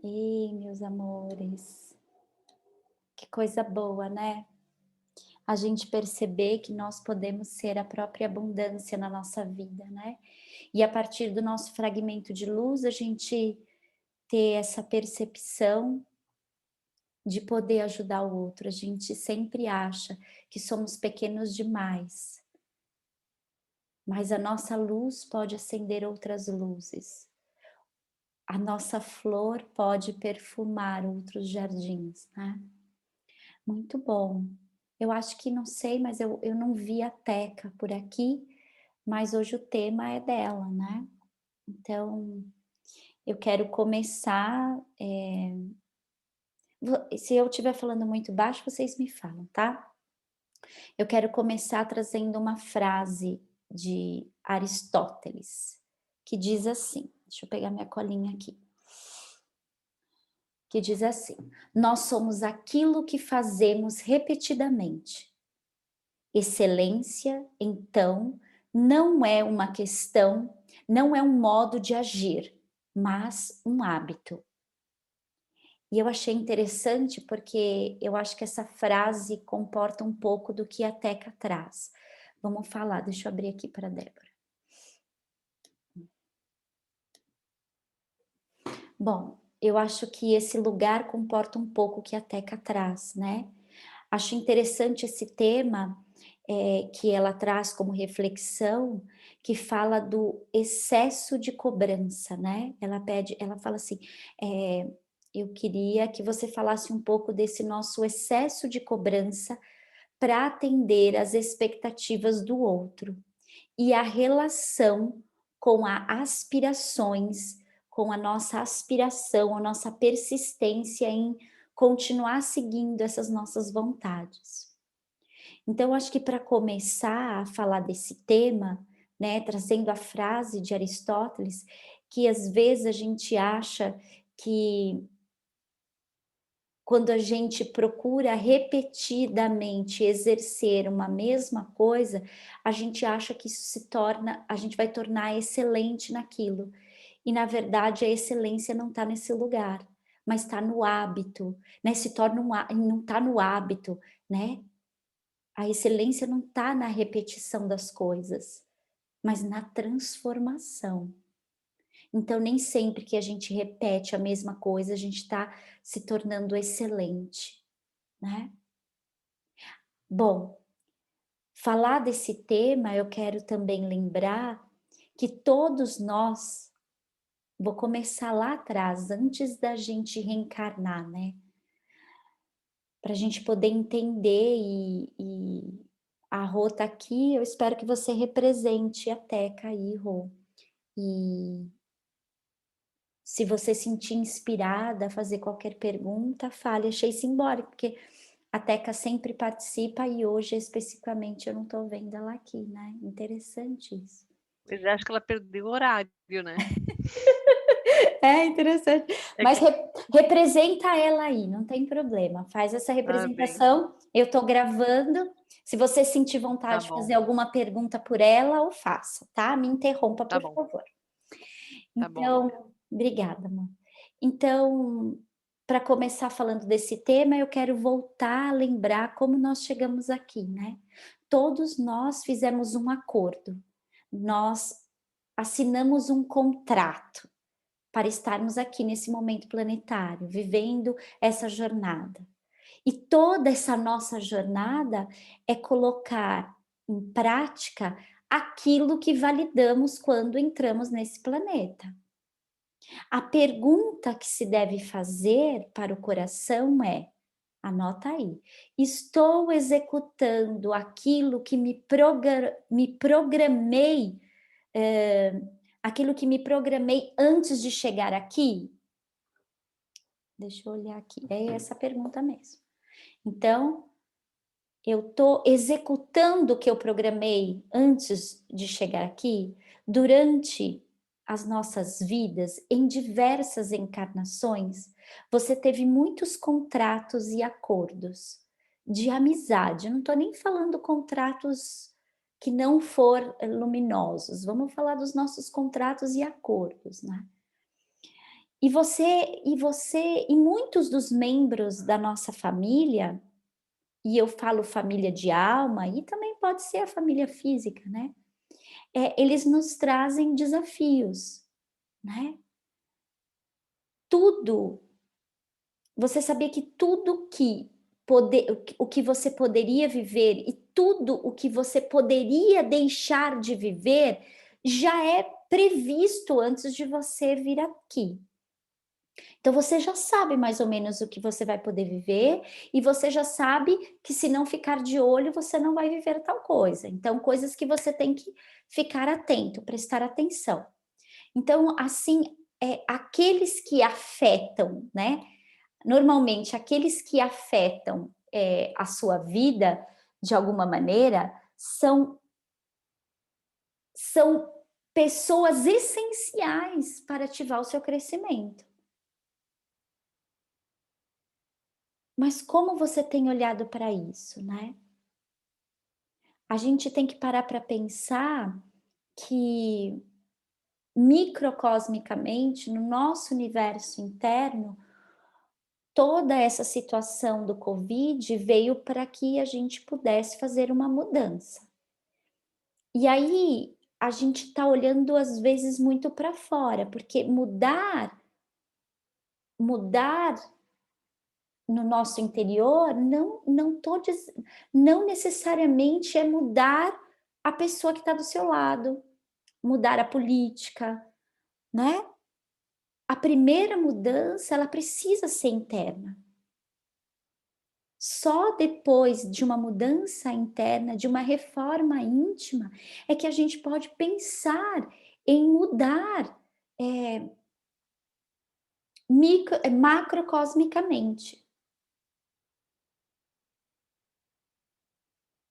Ei, meus amores, que coisa boa, né? A gente perceber que nós podemos ser a própria abundância na nossa vida, né? E a partir do nosso fragmento de luz, a gente ter essa percepção de poder ajudar o outro. A gente sempre acha que somos pequenos demais, mas a nossa luz pode acender outras luzes. A nossa flor pode perfumar outros jardins, né? Muito bom. Eu acho que não sei, mas eu não vi a Teca por aqui, mas hoje o tema é dela, né. Então, eu quero começar, se eu estiver falando muito baixo, vocês me falam, tá. Eu quero começar trazendo uma frase de Aristóteles, que diz assim, deixa eu pegar minha colinha aqui, que diz assim: "Nós somos aquilo que fazemos repetidamente. Excelência, então, não é uma questão, não é um modo de agir, mas um hábito." E eu achei interessante porque eu acho que essa frase comporta um pouco do que a Teca traz. Vamos falar, deixa eu abrir aqui para a Débora. Bom, eu acho que esse lugar comporta um pouco o que a Teca traz, né? Acho interessante esse tema, que ela traz como reflexão, que fala do excesso de cobrança, né. Ela fala assim, eh, eu queria que você falasse um pouco desse nosso excesso de cobrança para atender às expectativas do outro, e a relação com a aspirações, com a nossa aspiração, a nossa persistência em continuar seguindo essas nossas vontades. Então, acho que para começar a falar desse tema, né, trazendo a frase de Aristóteles, que às vezes a gente acha que quando a gente procura repetidamente exercer uma mesma coisa, a gente acha que isso se torna, a gente vai tornar excelente naquilo. E na verdade a excelência não está nesse lugar, mas está no hábito, né? Se torna não está no hábito, né? A excelência não está na repetição das coisas, mas na transformação. Então, nem sempre que a gente repete a mesma coisa, a gente está se tornando excelente, né? Bom, falar desse tema, eu quero também lembrar que todos nós, vou começar lá atrás, antes da gente reencarnar, né? Para a gente poder entender e a Rô tá aqui, eu espero que você represente a Teca aí, Rô. E se você sentir inspirada a fazer qualquer pergunta, fale. Achei simbólico, porque a Teca sempre participa e hoje especificamente eu não estou vendo ela aqui, né? Interessante isso. Pois é, acho que ela perdeu o horário, né. É interessante, É mas que representa ela aí, não tem problema, faz essa tá bem, representação, eu estou gravando, se você sentir tá vontade de bom, fazer alguma pergunta por ela, ou faça, tá? Me interrompa, tá por bom, favor. tá bom amiga. Então, obrigada, amor. Então, para começar falando desse tema, eu quero voltar a lembrar como nós chegamos aqui, né? Todos nós fizemos um acordo, nós assinamos um contrato para estarmos aqui nesse momento planetário, vivendo essa jornada. E toda essa nossa jornada é colocar em prática aquilo que validamos quando entramos nesse planeta. A pergunta que se deve fazer para o coração é, anota aí, estou executando aquilo que me programei, aquilo que me programei antes de chegar aqui? Deixa eu olhar aqui, é essa pergunta mesmo. Então, eu estou executando o que eu programei antes de chegar aqui, durante as nossas vidas, em diversas encarnações, você teve muitos contratos e acordos de amizade. Eu não estou nem falando contratos que não for luminosos, vamos falar dos nossos contratos e acordos, né? E muitos dos membros da nossa família, e eu falo família de alma, e também pode ser a família física, né, eles nos trazem desafios, né. Tudo Você sabia que tudo que o que você poderia viver e tudo o que você poderia deixar de viver, já é previsto antes de você vir aqui. Então você já sabe mais ou menos o que você vai poder viver, e você já sabe que se não ficar de olho, você não vai viver tal coisa. Então coisas que você tem que ficar atento, prestar atenção. Então, assim, aqueles que afetam, né, normalmente aqueles que afetam, a sua vida, de alguma maneira, são pessoas essenciais para ativar o seu crescimento. Mas como você tem olhado para isso, né? A gente tem que parar para pensar que microcosmicamente, no nosso universo interno, toda essa situação do Covid veio para que a gente pudesse fazer uma mudança. E aí, a gente está olhando às vezes muito para fora, porque mudar no nosso interior não necessariamente é mudar a pessoa que está do seu lado, mudar a política, né. A primeira mudança, ela precisa ser interna. Só depois de uma mudança interna, de uma reforma íntima, é que a gente pode pensar em mudar, eh, macrocosmicamente.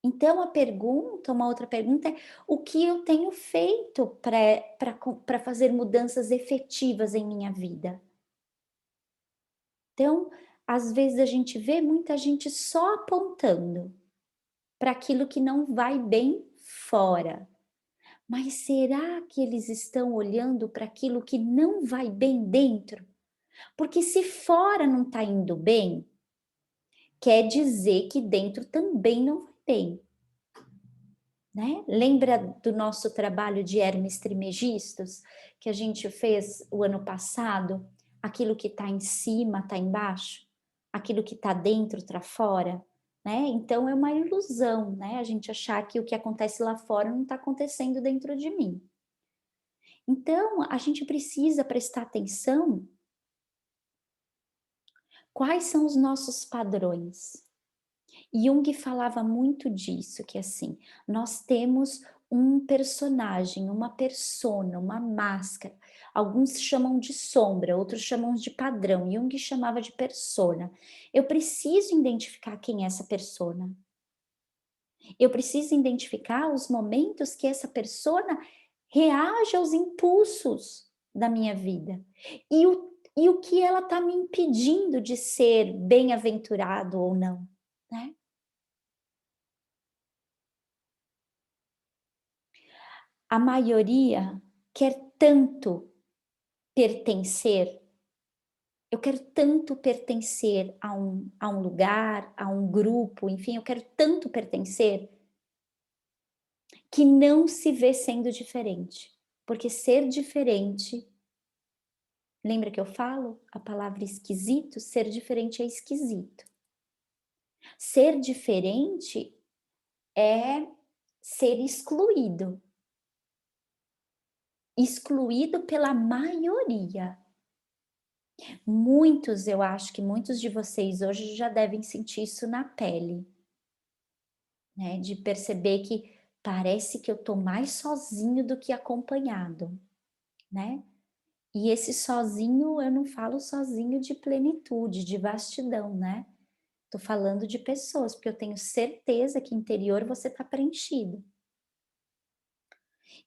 Então uma outra pergunta é: o que eu tenho feito para fazer mudanças efetivas em minha vida? Então, às vezes a gente vê muita gente só apontando para aquilo que não vai bem fora. Mas será que eles estão olhando para aquilo que não vai bem dentro? Porque se fora não está indo bem, quer dizer que dentro também não vai bem, né. Lembra do nosso trabalho de Hermes Trismegistus, que a gente fez o ano passado? Aquilo que está em cima está embaixo, aquilo que está dentro está fora, né. Então é uma ilusão, né, a gente achar que o que acontece lá fora não está acontecendo dentro de mim. Então, a gente precisa prestar atenção quais são os nossos padrões. Jung falava muito disso, que assim, nós temos um personagem, uma persona, uma máscara. Alguns chamam de sombra, outros chamam de padrão. Jung chamava de persona. Eu preciso identificar quem é essa persona. Eu preciso identificar os momentos que essa persona reage aos impulsos da minha vida. E o que ela está me impedindo de ser bem-aventurado ou não, né. A maioria quer tanto pertencer, eu quero tanto pertencer a um lugar, a um grupo, enfim, eu quero tanto pertencer, que não se vê sendo diferente, porque ser diferente, lembra que eu falo a palavra esquisito? Ser diferente é esquisito. Ser diferente é ser excluído. Excluído pela maioria. Muitos, eu acho que muitos de vocês hoje já devem sentir isso na pele, né, de perceber que parece que eu tô mais sozinho do que acompanhado, né. E esse sozinho, eu não falo sozinho de plenitude, de vastidão, né. Tô falando de pessoas, porque eu tenho certeza que interior você tá preenchido.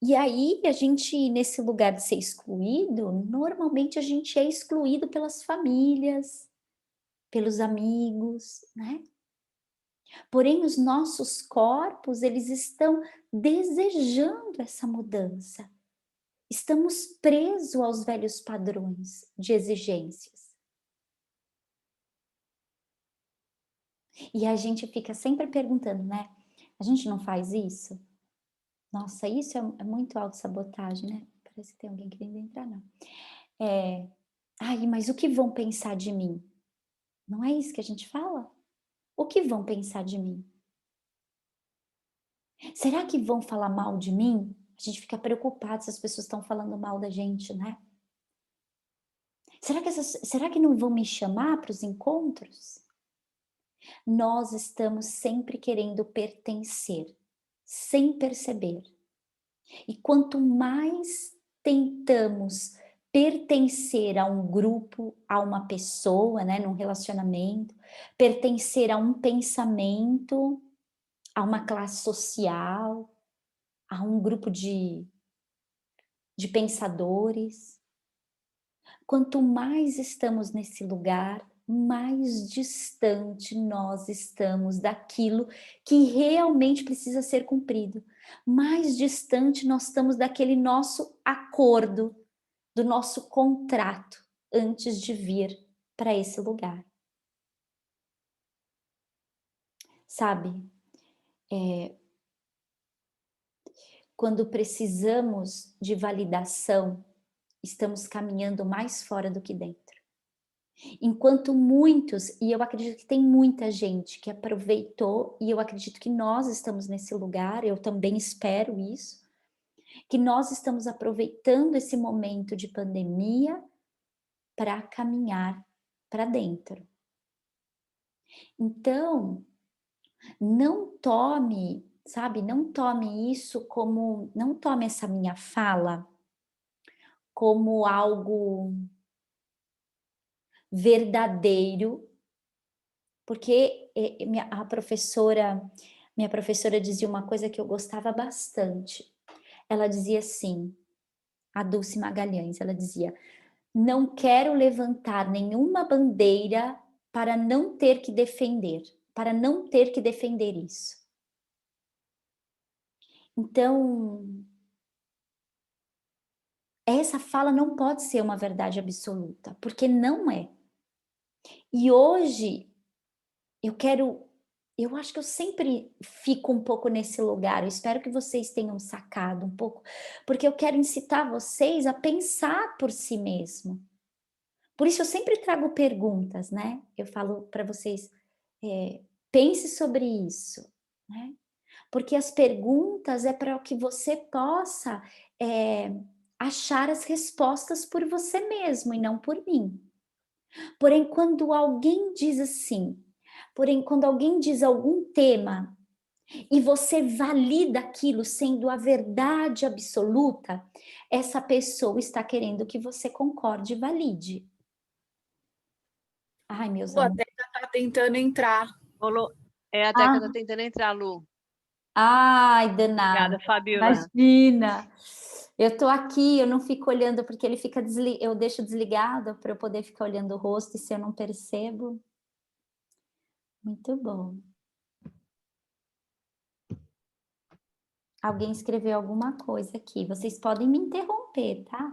E aí, a gente, nesse lugar de ser excluído, normalmente a gente é excluído pelas famílias, pelos amigos, né. Porém, os nossos corpos, eles estão desejando essa mudança. estamos presos aos velhos padrões de exigências. E a gente fica sempre perguntando, né? A gente não faz isso? Nossa, isso é muito autossabotagem, né? Parece que tem alguém querendo entrar, não. Ai, mas o que vão pensar de mim? Não é isso que a gente fala? O que vão pensar de mim? Será que vão falar mal de mim? A gente fica preocupado se as pessoas estão falando mal da gente, né? Será que não vão me chamar para os encontros? Nós estamos sempre querendo pertencer, sem perceber. E quanto mais tentamos pertencer a um grupo, a uma pessoa, né, num relacionamento, pertencer a um pensamento, a uma classe social, a um grupo de pensadores, quanto mais estamos nesse lugar, mais distante nós estamos daquilo que realmente precisa ser cumprido. Mais distante nós estamos daquele nosso acordo, do nosso contrato, antes de vir para esse lugar. Sabe, quando precisamos de validação, estamos caminhando mais fora do que dentro. Enquanto muitos, e eu acredito que tem muita gente que aproveitou, e eu acredito que nós estamos nesse lugar, eu também espero isso, que nós estamos aproveitando esse momento de pandemia para caminhar para dentro. Então, não tome, sabe, não tome isso como, não tome essa minha fala como algo verdadeiro, porque minha professora dizia uma coisa que eu gostava bastante. Ela dizia assim, a Dulce Magalhães, ela dizia: "Não quero levantar nenhuma bandeira para não ter que defender, para não ter que defender isso". Então, essa fala não pode ser uma verdade absoluta, porque não é. E hoje eu acho que eu sempre fico um pouco nesse lugar, eu espero que vocês tenham sacado um pouco, porque eu quero incitar vocês a pensar por si mesmo. Por isso eu sempre trago perguntas, né, eu falo para vocês, pense sobre isso, né, porque as perguntas é para que você possa, achar as respostas por você mesmo e não por mim. Porém, quando alguém diz assim, porém, quando alguém diz algum tema e você valida aquilo sendo a verdade absoluta, essa pessoa está querendo que você concorde e valide. Ai, meus Lu, a amores. Teca tá tentando entrar. Rolou. É, a Teca tá Ah, tentando entrar, Lu. ai, danada. Obrigada, Fabiola. Imagina. Eu tô aqui, eu não fico olhando porque ele fica eu deixo desligado para eu poder ficar olhando o rosto e se eu não percebo. Muito bom. Alguém escreveu alguma coisa aqui. Vocês podem me interromper, tá?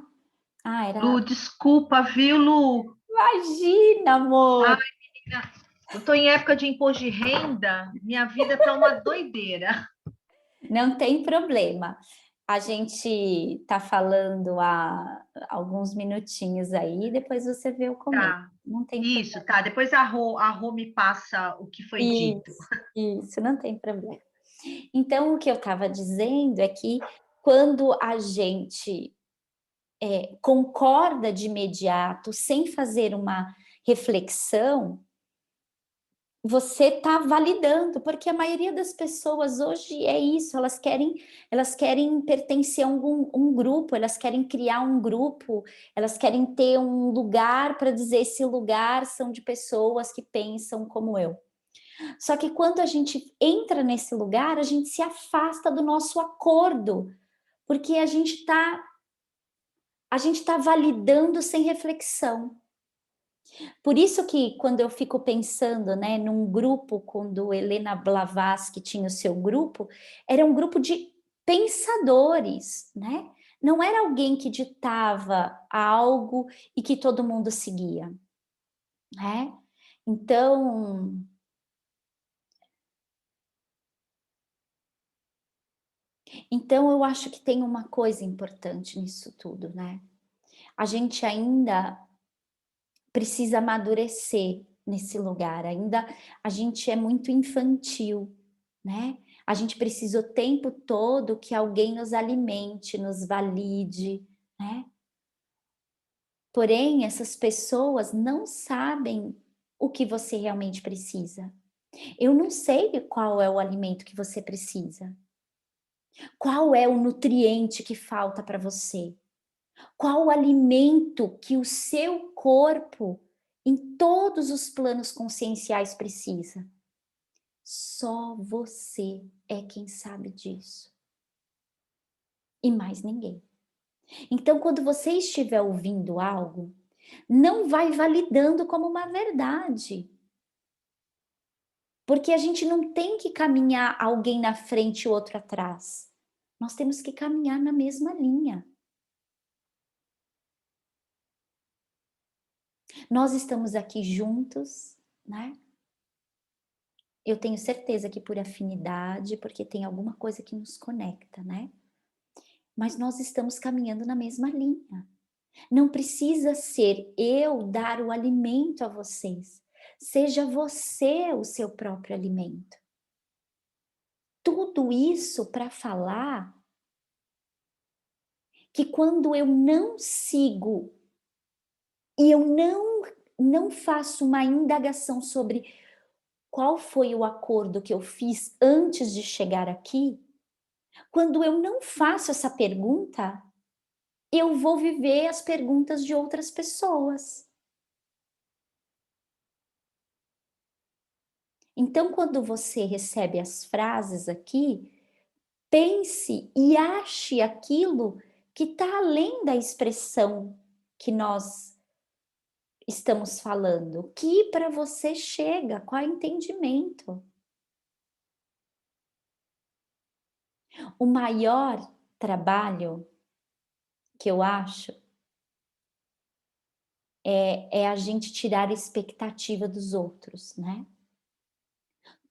Ah, era. Lu, desculpa, viu, Lu? Imagina, Ai, amor! menina, eu tô em época de imposto de renda, minha vida tá uma doideira. Não tem problema. A gente tá falando há alguns minutinhos aí, depois você vê o começo. Tá, Não tem isso, problema. tá. Depois a Rô me passa o que foi dito. Isso, não tem problema. Então, o que eu estava dizendo é que quando a gente concorda de imediato, sem fazer uma reflexão, você está validando, porque a maioria das pessoas hoje é isso, elas querem pertencer a um grupo, elas querem criar um grupo, elas querem ter um lugar para dizer esse lugar são de pessoas que pensam como eu. Só que quando a gente entra nesse lugar, a gente se afasta do nosso acordo, porque a gente tá validando sem reflexão. Por isso que quando eu fico pensando, né, num grupo, quando Helena Blavatsky tinha o seu grupo, era um grupo de pensadores, né? Não era alguém que ditava algo e que todo mundo seguia, né? Então eu acho que tem uma coisa importante nisso tudo, né? A gente ainda precisa amadurecer nesse lugar, ainda a gente é muito infantil, né? A gente precisa o tempo todo que alguém nos alimente, nos valide, né? Porém, essas pessoas não sabem o que você realmente precisa. Eu não sei qual é o alimento que você precisa. Qual é o nutriente que falta para você? Qual o alimento que o seu corpo, em todos os planos conscienciais, precisa? Só você é quem sabe disso. E mais ninguém. Então, quando você estiver ouvindo algo, não vai validando como uma verdade. Porque a gente não tem que caminhar alguém na frente e outro atrás. Nós temos que caminhar na mesma linha. Nós estamos aqui juntos, né? Eu tenho certeza que por afinidade, porque tem alguma coisa que nos conecta, né? Mas nós estamos caminhando na mesma linha. Não precisa ser eu dar o alimento a vocês. Seja você o seu próprio alimento. Tudo isso para falar que quando eu não sigo e eu não faço uma indagação sobre qual foi o acordo que eu fiz antes de chegar aqui, quando eu não faço essa pergunta, eu vou viver as perguntas de outras pessoas. Então, quando você recebe as frases aqui, pense e ache aquilo que está além da expressão que nós estamos falando. O que para você chega? Qual é o entendimento? O maior trabalho que eu acho é a gente tirar a expectativa dos outros, né?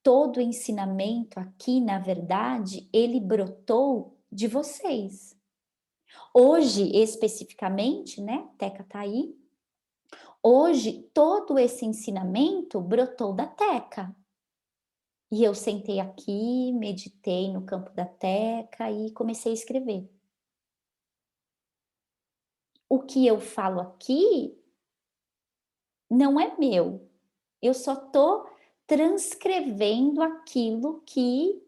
Todo o ensinamento aqui, na verdade, ele brotou de vocês. Hoje, especificamente, né? Teca tá aí. Hoje, todo esse ensinamento brotou da Teca. E eu sentei aqui, meditei no campo da Teca e comecei a escrever. O que eu falo aqui não é meu. Eu só tô transcrevendo aquilo que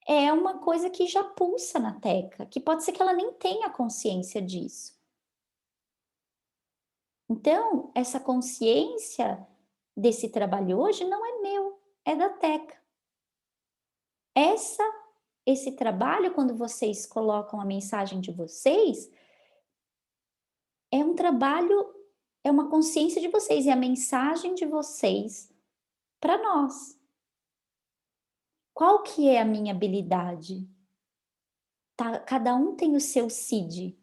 é uma coisa que já pulsa na Teca, que pode ser que ela nem tenha consciência disso. Então, essa consciência desse trabalho hoje não é meu, é da Teca. Esse trabalho, quando vocês colocam a mensagem de vocês, é um trabalho, é uma consciência de vocês, é a mensagem de vocês para nós. Qual que é a minha habilidade? Tá, cada um tem o seu CID,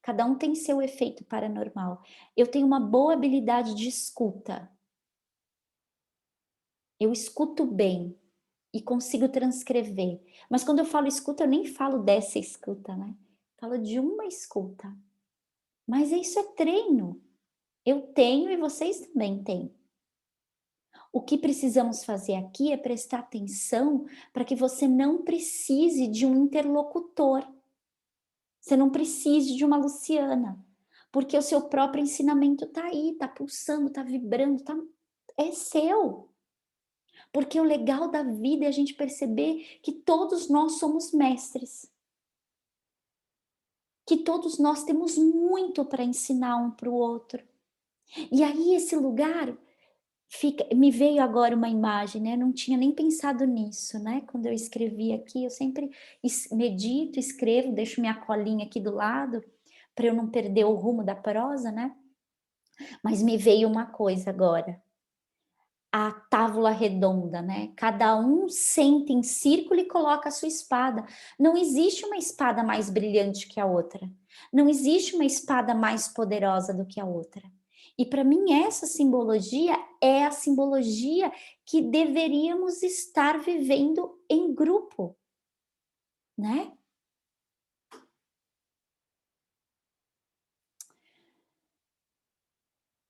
cada um tem seu efeito paranormal. Eu tenho uma boa habilidade de escuta. Eu escuto bem e consigo transcrever. Mas quando eu falo escuta, eu nem falo dessa escuta, né? Falo de uma escuta. Mas isso é treino. Eu tenho e vocês também têm. O que precisamos fazer aqui é prestar atenção para que você não precise de um interlocutor. Você não precise de uma Luciana, porque o seu próprio ensinamento está aí, está pulsando, está vibrando, é seu. Porque o legal da vida é a gente perceber que todos nós somos mestres. Que todos nós temos muito para ensinar um para o outro. E aí esse lugar me veio agora uma imagem, né? Eu não tinha nem pensado nisso, né? Quando eu escrevi aqui, eu sempre medito, escrevo, deixo minha colinha aqui do lado para eu não perder o rumo da prosa, né? Mas me veio uma coisa agora. a tábua redonda, né? Cada um senta em círculo e coloca a sua espada. Não existe uma espada mais brilhante que a outra. Não existe uma espada mais poderosa do que a outra. E para mim essa simbologia é a simbologia que deveríamos estar vivendo em grupo, né?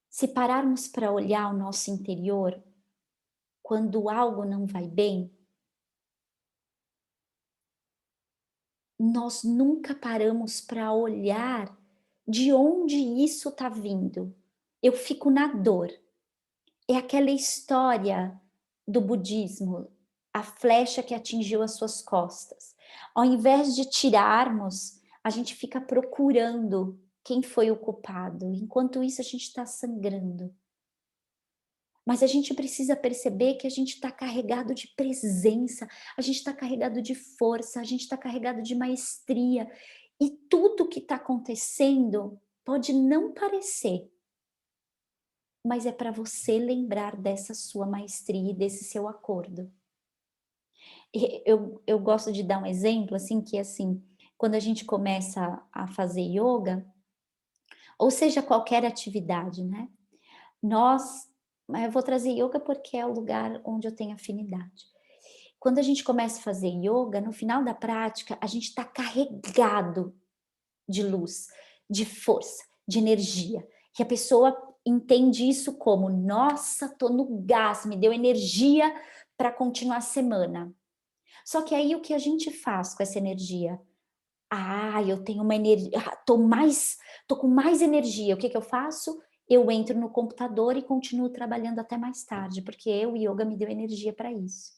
Se pararmos para olhar o nosso interior, quando algo não vai bem, nós nunca paramos para olhar de onde isso está vindo. Eu fico na dor. É aquela história do budismo, a flecha que atingiu as suas costas. Ao invés de tirarmos, a gente fica procurando quem foi o culpado. Enquanto isso, a gente está sangrando. Mas a gente precisa perceber que a gente está carregado de presença, a gente está carregado de força, a gente está carregado de maestria. E tudo que está acontecendo pode não parecer, mas é para você lembrar dessa sua maestria e desse seu acordo. Eu gosto de dar um exemplo, assim, que assim, quando a gente começa a fazer yoga, ou seja, qualquer atividade, né? Eu vou trazer yoga porque é o lugar onde eu tenho afinidade. Quando a gente começa a fazer yoga, no final da prática, a gente está carregado de luz, de força, de energia. Que a pessoa entende isso como, nossa, tô no gás, me deu energia para continuar a semana. Só que aí o que a gente faz com essa energia? Eu tenho uma energia, tô com mais energia. O que eu faço? Eu entro no computador e continuo trabalhando até mais tarde, porque o yoga me deu energia para isso.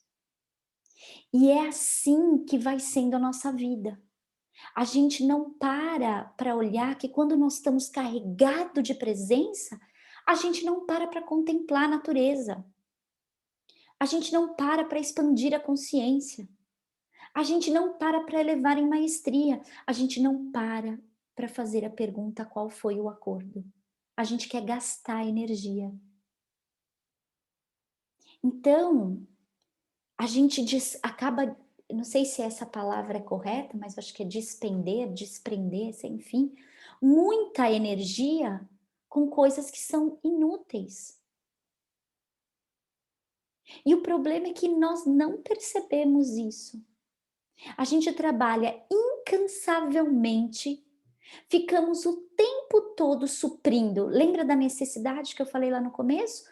E é assim que vai sendo a nossa vida. A gente não para olhar que quando nós estamos carregados de presença, a gente não para contemplar a natureza. A gente não para expandir a consciência. A gente não para elevar em maestria. A gente não para fazer a pergunta qual foi o acordo. A gente quer gastar energia. Então, a gente acaba, não sei se essa palavra é correta, mas acho que é desprender, enfim, muita energia com coisas que são inúteis. E o problema é que nós não percebemos isso. A gente trabalha incansavelmente, ficamos o tempo todo suprindo. Lembra da necessidade que eu falei lá no começo?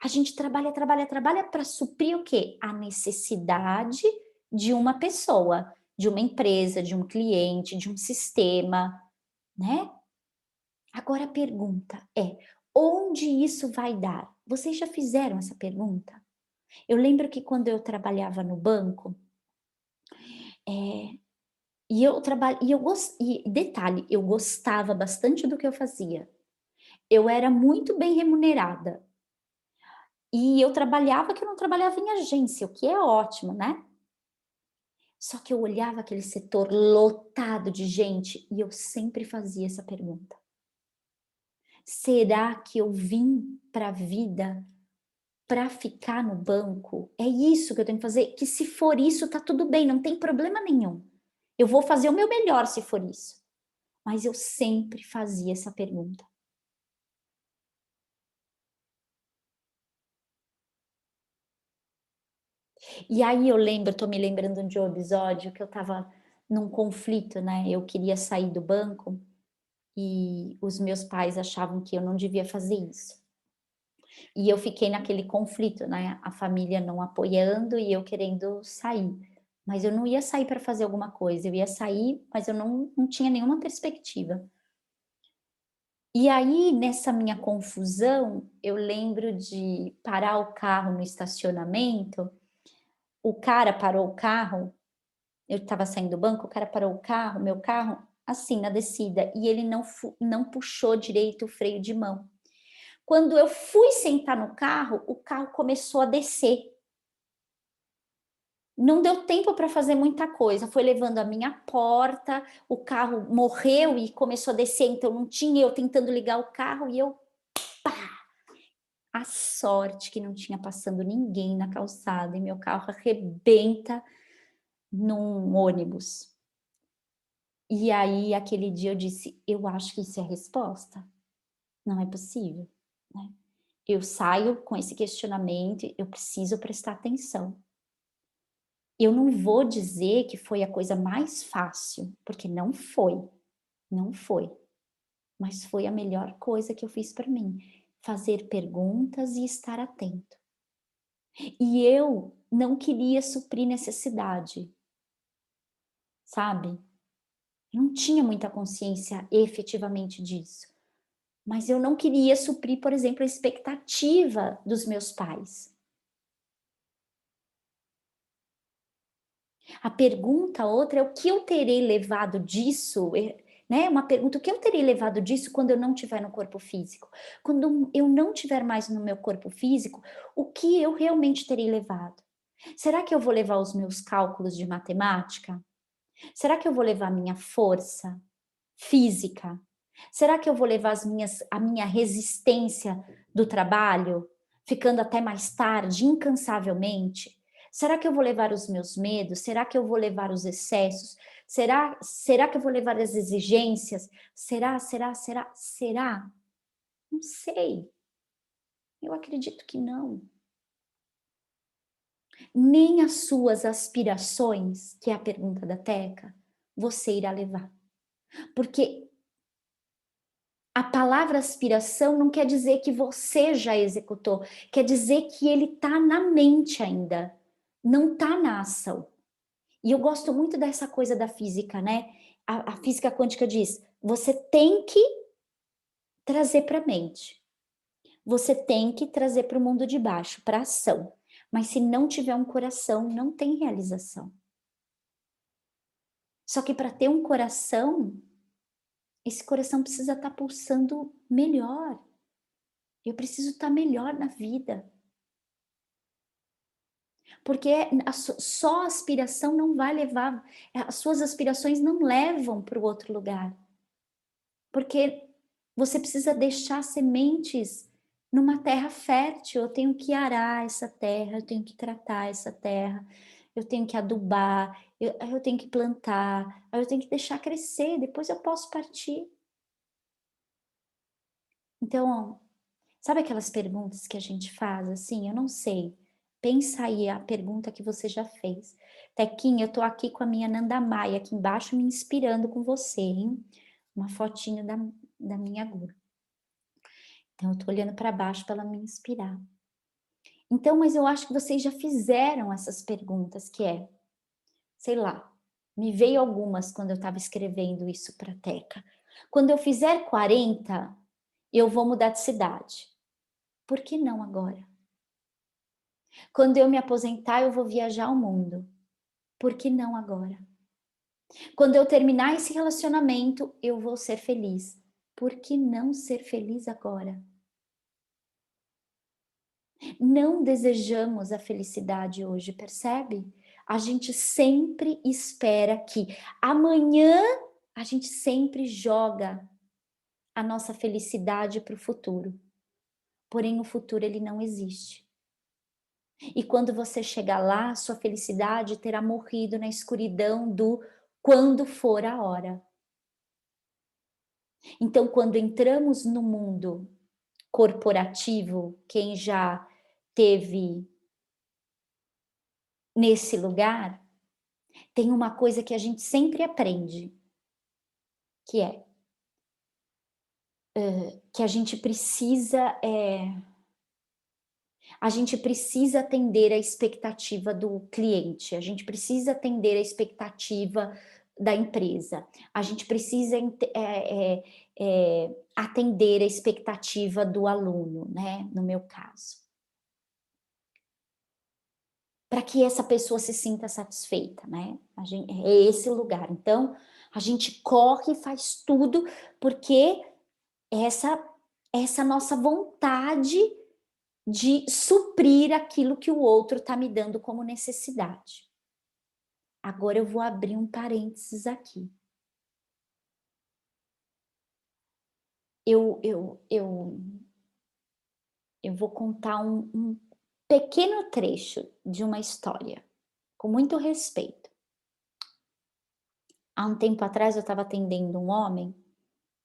A gente trabalha para suprir o quê? A necessidade de uma pessoa, de uma empresa, de um cliente, de um sistema, né? Agora a pergunta é, onde isso vai dar? Vocês já fizeram essa pergunta? Eu lembro que quando eu trabalhava no banco, detalhe, eu gostava bastante do que eu fazia. Eu era muito bem remunerada. E eu trabalhava que eu não trabalhava em agência, o que é ótimo, né? Só que eu olhava aquele setor lotado de gente e eu sempre fazia essa pergunta. Será que eu vim para a vida para ficar no banco? É isso que eu tenho que fazer? Que se for isso, tá tudo bem, não tem problema nenhum. Eu vou fazer o meu melhor se for isso. Mas eu sempre fazia essa pergunta. E aí tô me lembrando de um episódio que eu estava num conflito, né? Eu queria sair do banco e os meus pais achavam que eu não devia fazer isso. E eu fiquei naquele conflito, né? A família não apoiando e eu querendo sair. Mas eu não ia sair para fazer alguma coisa, eu ia sair, mas eu não tinha nenhuma perspectiva. E aí, nessa minha confusão, eu lembro de parar o carro no estacionamento, o cara parou o carro, eu estava saindo do banco, o cara parou o carro, meu carro, assim, na descida, e ele não puxou direito o freio de mão. Quando eu fui sentar no carro, o carro começou a descer. Não deu tempo para fazer muita coisa, foi levando a minha porta, o carro morreu e começou a descer, então não tinha eu tentando ligar o carro e eu, pá! A sorte que não tinha passando ninguém na calçada e meu carro arrebenta num ônibus. E aí, aquele dia eu disse: "Eu acho que isso é a resposta, não é possível, né. Eu saio com esse questionamento, eu preciso prestar atenção. Eu não vou dizer que foi a coisa mais fácil, porque não foi, não foi, mas foi a melhor coisa que eu fiz para mim, fazer perguntas e estar atento. E eu não queria suprir necessidade, sabe. Eu não tinha muita consciência efetivamente disso, mas eu não queria suprir, por exemplo, a expectativa dos meus pais. A pergunta outra é o que eu terei levado disso, né, uma pergunta: "O que eu terei levado disso quando eu não estiver no corpo físico? Quando eu não estiver mais no meu corpo físico, o que eu realmente terei levado? Será que eu vou levar os meus cálculos de matemática? Será que eu vou levar a minha força física? Será que eu vou levar a minha resistência do trabalho, ficando até mais tarde, incansavelmente? Será que eu vou levar os meus medos? Será que eu vou levar os excessos? Será que eu vou levar as exigências? Será? Não sei. Eu acredito que não. Nem as suas aspirações, que é a pergunta da Teca, você irá levar. Porque a palavra aspiração não quer dizer que você já executou, quer dizer que ele está na mente ainda, não está na ação. E eu gosto muito dessa coisa da física, né? A física quântica diz: você tem que trazer para a mente, você tem que trazer para o mundo de baixo, para a ação. Mas se não tiver um coração, não tem realização. Só que para ter um coração, esse coração precisa estar pulsando melhor. Eu preciso estar melhor na vida. Porque só a aspiração não vai levar, as suas aspirações não levam para o outro lugar. Porque você precisa deixar sementes numa terra fértil. Eu tenho que arar essa terra, eu tenho que tratar essa terra, eu tenho que adubar, eu tenho que plantar, aí eu tenho que deixar crescer, depois eu posso partir. Então, sabe aquelas perguntas que a gente faz assim? Eu não sei. Pensa aí a pergunta que você já fez. Tequinha, eu tô aqui com a minha Nanda Maia aqui embaixo me inspirando com você, hein? Uma fotinho da minha guru. Então eu tô olhando para baixo para ela me inspirar. Então, mas eu acho que vocês já fizeram essas perguntas, que é, sei lá, me veio algumas quando eu estava escrevendo isso para Teca. Quando eu fizer 40, eu vou mudar de cidade. Por que não agora? Quando eu me aposentar, eu vou viajar ao mundo. Por que não agora? Quando eu terminar esse relacionamento, eu vou ser feliz. Por que não ser feliz agora? Não desejamos a felicidade hoje, percebe? A gente sempre espera que amanhã a gente sempre joga a nossa felicidade para o futuro. Porém, o futuro ele não existe. E quando você chegar lá, sua felicidade terá morrido na escuridão do quando for a hora. Então, quando entramos no mundo corporativo, quem já teve nesse lugar, tem uma coisa que a gente sempre aprende, que é que a gente precisa atender a expectativa do cliente, a gente precisa atender a expectativa da empresa, a gente precisa atender a expectativa do aluno, né, no meu caso. Para que essa pessoa se sinta satisfeita, né? É esse lugar. Então, a gente corre e faz tudo porque essa nossa vontade de suprir aquilo que o outro está me dando como necessidade. Agora eu vou abrir um parênteses aqui. Eu eu vou contar um pequeno trecho de uma história, com muito respeito. Há um tempo atrás eu estava atendendo um homem,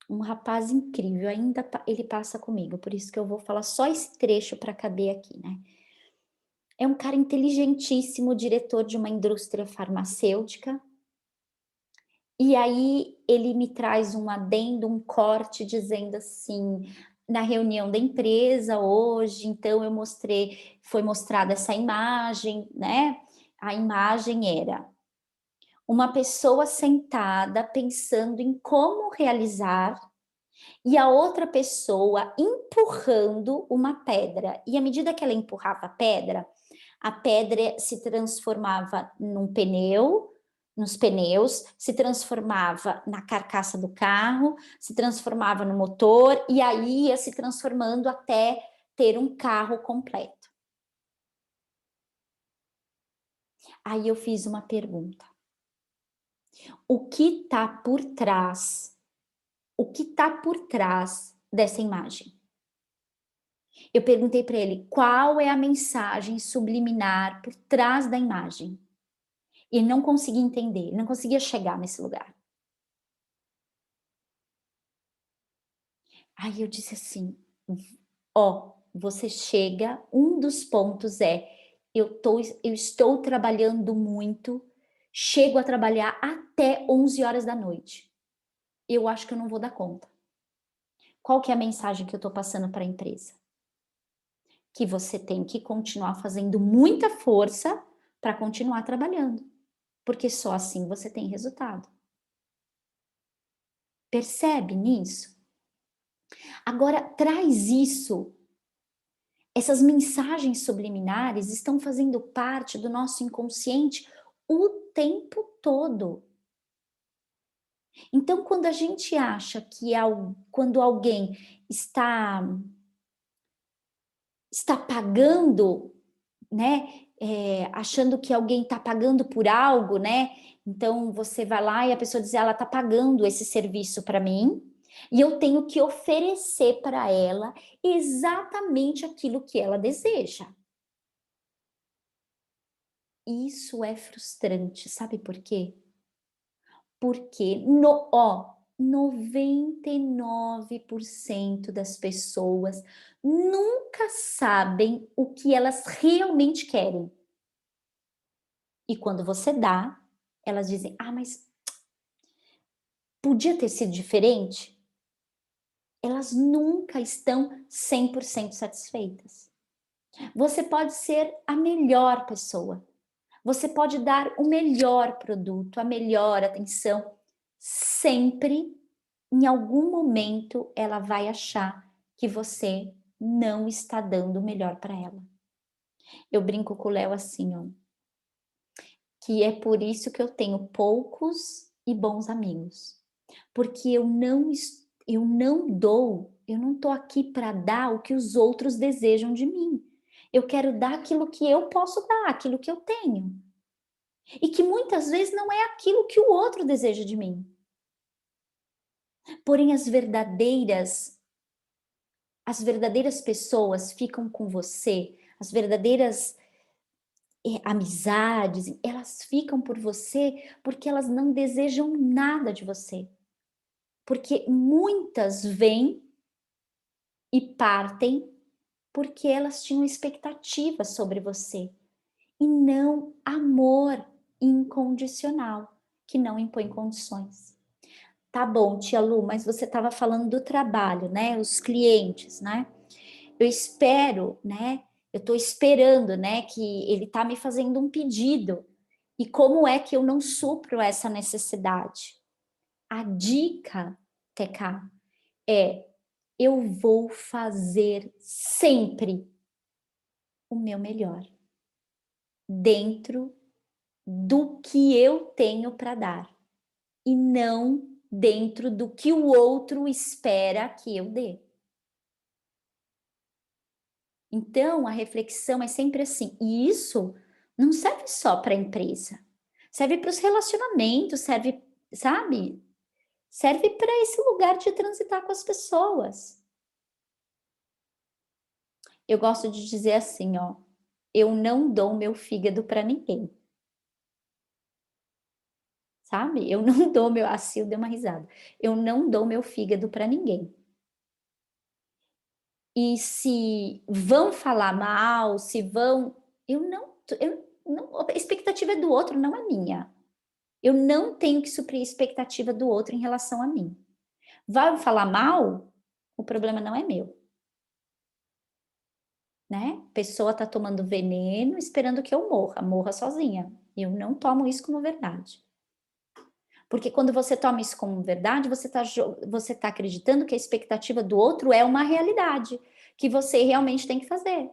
um rapaz incrível, ainda ele passa comigo, por isso que eu vou falar só esse trecho para caber aqui, né. É um cara inteligentíssimo, diretor de uma indústria farmacêutica, e aí ele me traz um adendo, um corte dizendo assim: "Na reunião da empresa hoje, então foi mostrada essa imagem, né, a imagem era uma pessoa sentada pensando em como realizar e a outra pessoa empurrando uma pedra. E à medida que ela empurrava a pedra se transformava nos pneus, se transformava na carcaça do carro, se transformava no motor, e aí ia se transformando até ter um carro completo. Aí eu fiz uma pergunta: o que está por trás? O que está por trás dessa imagem? Eu perguntei para ele qual é a mensagem subliminar por trás da imagem. E não conseguia entender, não conseguia chegar nesse lugar. Aí eu disse assim: ó, você chega, um dos pontos é, eu estou trabalhando muito, chego a trabalhar até 11 horas da noite. Eu acho que eu não vou dar conta. Qual que é a mensagem que eu estou passando para a empresa? Que você tem que continuar fazendo muita força para continuar trabalhando, porque só assim você tem resultado. Percebe nisso? Agora traz isso. Essas mensagens subliminares estão fazendo parte do nosso inconsciente o tempo todo. Então, quando a gente acha que quando alguém está pagando, né, achando que alguém está pagando por algo, né, então você vai lá e a pessoa diz: "Ela está pagando esse serviço para mim, e eu tenho que oferecer para ela exatamente aquilo que ela deseja". Isso é frustrante, sabe por quê? Porque 99% das pessoas nunca sabem o que elas realmente querem. E quando você dá, elas dizem: "Ah, mas podia ter sido diferente?". Elas nunca estão 100% satisfeitas. Você pode ser a melhor pessoa, você pode dar o melhor produto, a melhor atenção, sempre, em algum momento, ela vai achar que você não está dando o melhor para ela. Eu brinco com o Léo assim, ó, que é por isso que eu tenho poucos e bons amigos, porque eu não tô aqui para dar o que os outros desejam de mim. Eu quero dar aquilo que eu posso dar, aquilo que eu tenho. E que muitas vezes não é aquilo que o outro deseja de mim. Porém, as verdadeiras pessoas ficam com você, as verdadeiras amizades, elas ficam por você porque elas não desejam nada de você. Porque muitas vêm e partem porque elas tinham expectativas sobre você e não amor incondicional, que não impõe condições. Tá bom, tia Lu, mas você estava falando do trabalho, né? Os clientes, né? Eu espero, né? Eu estou esperando, né? Que ele está me fazendo um pedido. E como é que eu não supro essa necessidade? A dica, TK, é eu vou fazer sempre o meu melhor, dentro do que eu tenho para dar, e não dentro do que o outro espera que eu dê. Então, a reflexão é sempre assim, e isso não serve só para a empresa, serve para os relacionamentos, serve, sabe? Serve para esse lugar de transitar com as pessoas. Eu gosto de dizer assim, ó, eu não dou meu fígado para ninguém. Sabe? Eu não dou meu, a Sil deu uma risada. Eu não dou meu fígado para ninguém. E se vão falar mal, se vão, eu não, a expectativa é do outro, não é minha. Eu não tenho que suprir a expectativa do outro em relação a mim. Vai falar mal? O problema não é meu. Né? A pessoa tá tomando veneno esperando que eu morra sozinha. Eu não tomo isso como verdade. Porque quando você toma isso como verdade, você tá acreditando que a expectativa do outro é uma realidade, que você realmente tem que fazer.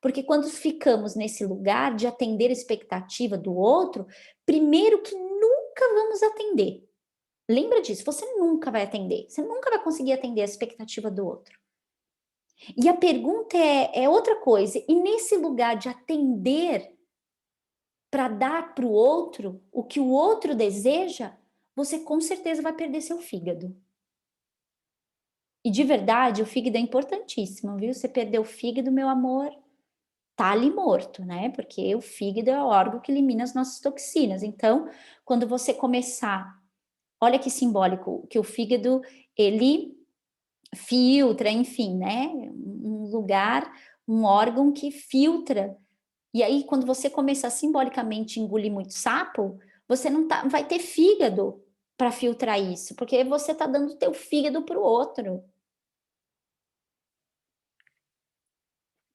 Porque quando ficamos nesse lugar de atender a expectativa do outro, primeiro que nunca vamos atender. Lembra disso, você nunca vai atender, você nunca vai conseguir atender a expectativa do outro. E a pergunta é outra coisa, e nesse lugar de atender para dar para o outro o que o outro deseja, você com certeza vai perder seu fígado. E de verdade, o fígado é importantíssimo, viu? Você perdeu o fígado, meu amor, tá ali morto, né? Porque o fígado é o órgão que elimina as nossas toxinas. Então, quando você começar, olha que simbólico, que o fígado, ele filtra, enfim, né? Um lugar, um órgão que filtra. E aí, quando você começar simbolicamente a engolir muito sapo, você não vai ter fígado para filtrar isso, porque você está dando o teu fígado para o outro.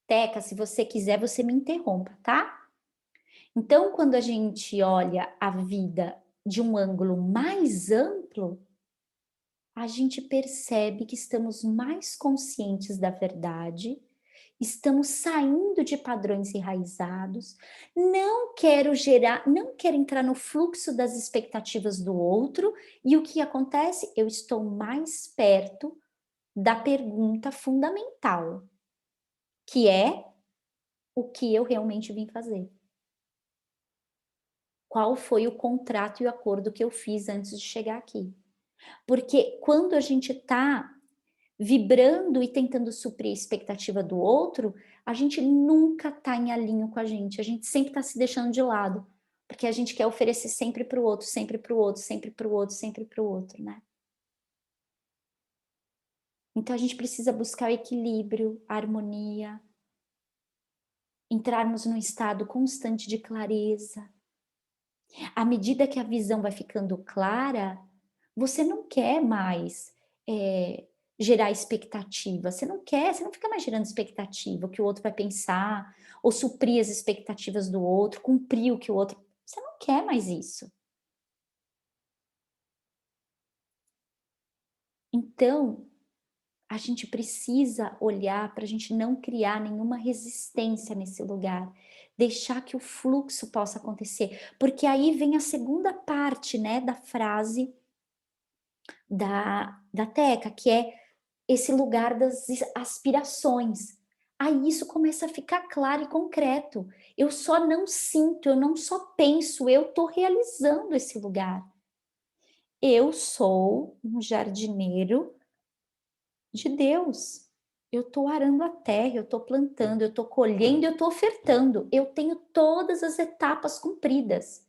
Teca, se você quiser, você me interrompa, tá? Então, quando a gente olha a vida de um ângulo mais amplo, a gente percebe que estamos mais conscientes da verdade, estamos saindo de padrões enraizados, não quero entrar no fluxo das expectativas do outro, e o que acontece? Eu estou mais perto da pergunta fundamental, que é o que eu realmente vim fazer. Qual foi o contrato e o acordo que eu fiz antes de chegar aqui? Porque quando a gente está vibrando e tentando suprir a expectativa do outro, a gente nunca está em alinho com a gente sempre está se deixando de lado, porque a gente quer oferecer sempre para o outro, sempre para o outro, sempre para o outro, sempre para o outro, né? Então a gente precisa buscar o equilíbrio, a harmonia, entrarmos num estado constante de clareza. À medida que a visão vai ficando clara, você não quer mais gerar expectativa, você não fica mais gerando expectativa, o que o outro vai pensar, ou suprir as expectativas do outro, cumprir o que o outro... Você não quer mais isso. Então, a gente precisa olhar para a gente não criar nenhuma resistência nesse lugar, deixar que o fluxo possa acontecer, porque aí vem a segunda parte, né, da frase da Teca, que é esse lugar das aspirações. Aí isso começa a ficar claro e concreto. Eu só não sinto, eu não só penso, eu estou realizando esse lugar. Eu sou um jardineiro de Deus. Eu estou arando a terra, eu estou plantando, eu estou colhendo, eu estou ofertando. Eu tenho todas as etapas cumpridas.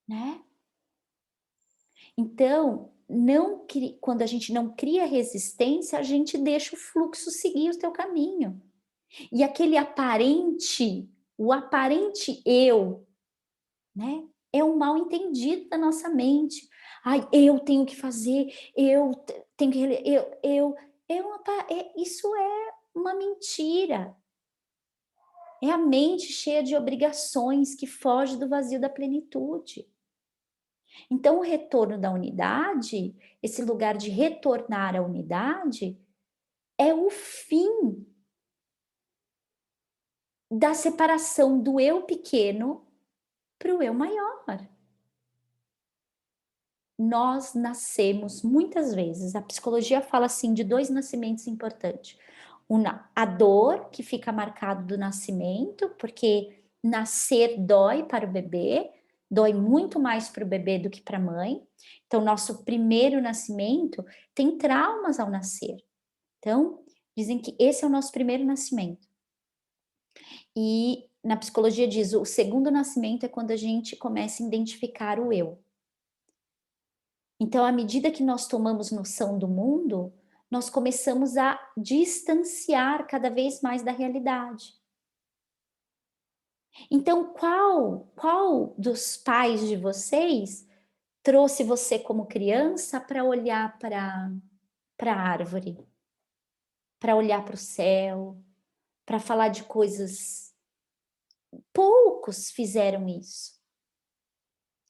Né? Então, quando a gente não cria resistência, a gente deixa o fluxo seguir o teu caminho. E aquele aparente, o aparente eu, né? É um mal entendido da nossa mente. Ai, eu tenho que fazer, eu tenho que... isso é uma mentira. É a mente cheia de obrigações que foge do vazio da plenitude. Então, o retorno da unidade, esse lugar de retornar à unidade, é o fim da separação do eu pequeno para o eu maior. Nós nascemos, muitas vezes, a psicologia fala assim de 2 nascimentos importantes. A dor, que fica marcado do nascimento, porque nascer dói para o bebê, dói muito mais para o bebê do que para a mãe. Então, nosso primeiro nascimento tem traumas ao nascer. Então, dizem que esse é o nosso primeiro nascimento. E na psicologia diz, o segundo nascimento é quando a gente começa a identificar o eu. Então, à medida que nós tomamos noção do mundo, nós começamos a distanciar cada vez mais da realidade. Então, qual dos pais de vocês trouxe você como criança para olhar para a árvore, para olhar para o céu, para falar de coisas? Poucos fizeram isso.